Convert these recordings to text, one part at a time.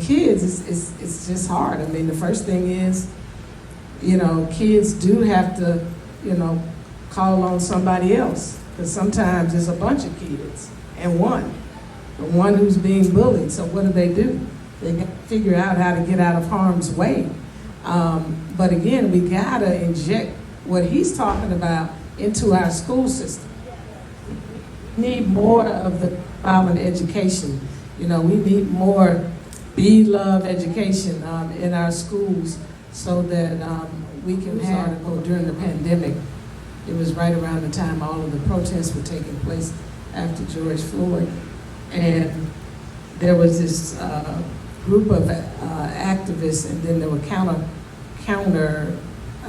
Kids, it's just hard. I mean, the first thing is, kids do have to, call on somebody else. Because sometimes there's a bunch of kids and the one who's being bullied. So what do? They got to figure out how to get out of harm's way. But again, we gotta inject what he's talking about into our school system. We need more of the violent education. We need more BeLoveDay education in our schools so that we can have article during the pandemic. It was right around the time all of the protests were taking place after George Floyd. And there was this group of activists, and then there were counter, I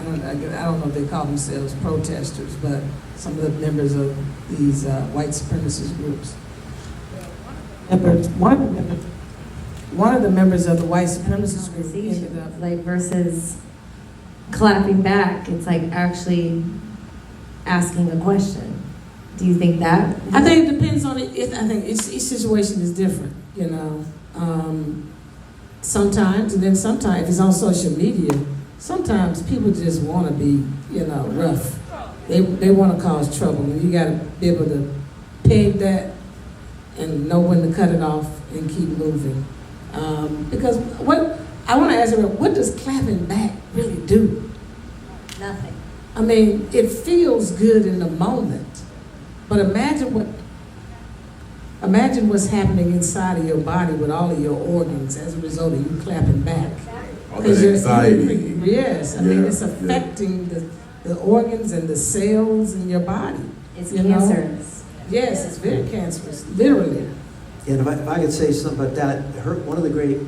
don't know if they call themselves protesters, but some of the members of these white supremacist groups. One of the members of the white supremacist group ended up like versus clapping back. It's like actually asking a question. Do you think that? I think it depends on it. I think each situation is different. Sometimes, and then sometimes if it's on social media, sometimes people just want to be, rough. They want to cause trouble, and you got to be able to peg that and know when to cut it off and keep moving. Because what I want to ask you, what does clapping back really do? Nothing. I mean, it feels good in the moment, but imagine what's happening inside of your body with all of your organs as a result of you clapping back. All the anxiety. Yes, I mean, it's affecting the organs and the cells in your body. It's cancerous. Yes, it's very cancerous, literally. And if I could say something about that, one of the great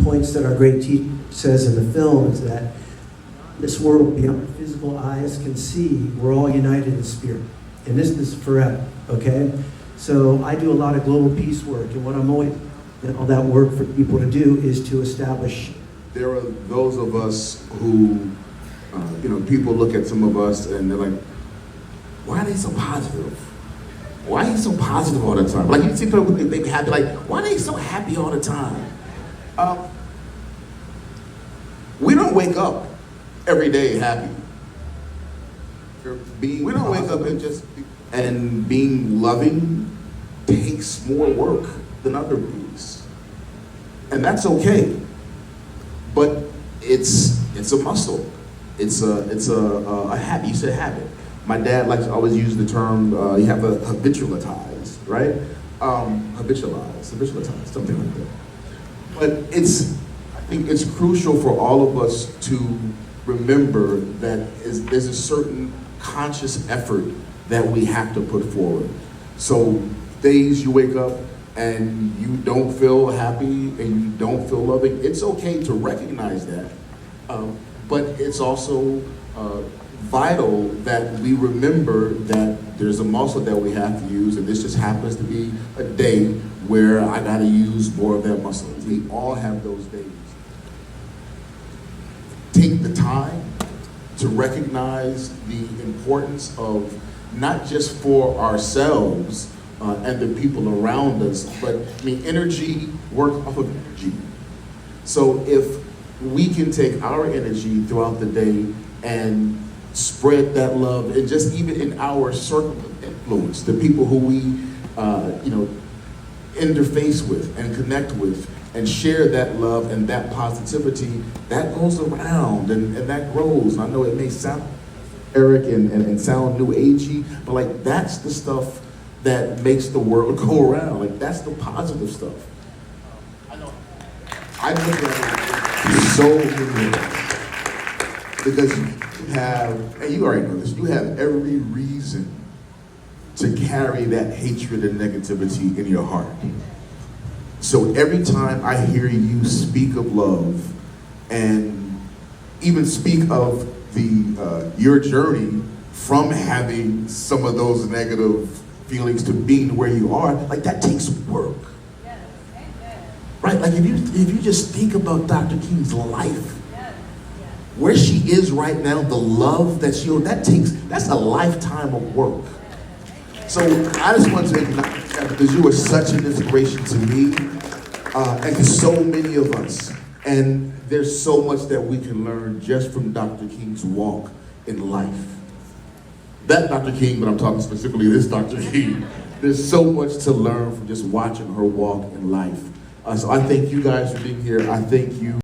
points that our great teacher says in the film is that this world beyond physical eyes can see, we're all united in spirit. And this is forever, okay? So I do a lot of global peace work, and what I'm always, all that work for people to do is to establish. There are those of us who, people look at some of us and they're like, why are they so positive? Why are you so positive all the time? Like you see people, they be happy, like, why are they so happy all the time? We don't wake up every day happy. We don't wake up and being loving takes more work than other things. And that's okay. But it's a muscle. It's a habit. You said habit. My dad likes to always use the term, you have to habitualize, right? Habitualize, something like that. But I think it's crucial for all of us to remember that there's a certain conscious effort that we have to put forward. So days you wake up and you don't feel happy and you don't feel loving, it's okay to recognize that. But it's also vital that we remember that there's a muscle that we have to use, and this just happens to be a day where I gotta use more of that muscle. We all have those days. Take the time to recognize the importance of not just for ourselves and the people around us, but energy, work off of energy. So if we can take our energy throughout the day and spread that love, and just even in our circle of influence, the people who we, interface with and connect with, and share that love and that positivity, that goes around and that grows. And I know it may sound Eric and sound new agey, but that's the stuff that makes the world go around. That's the positive stuff. I look at it so many because you have, and you already know this, you have every reason to carry that hatred and negativity in your heart. So every time I hear you speak of love and even speak of your journey from having some of those negative feelings to being where you are, that takes work. Right? If you just think about Dr. King's life, where she is right now, the love that that's a lifetime of work. So I just want to acknowledge that because you are such an inspiration to me. and to so many of us. And there's so much that we can learn just from Dr. King's walk in life. That Dr. King, but I'm talking specifically this Dr. King. There's so much to learn from just watching her walk in life. So I thank you guys for being here. I thank you.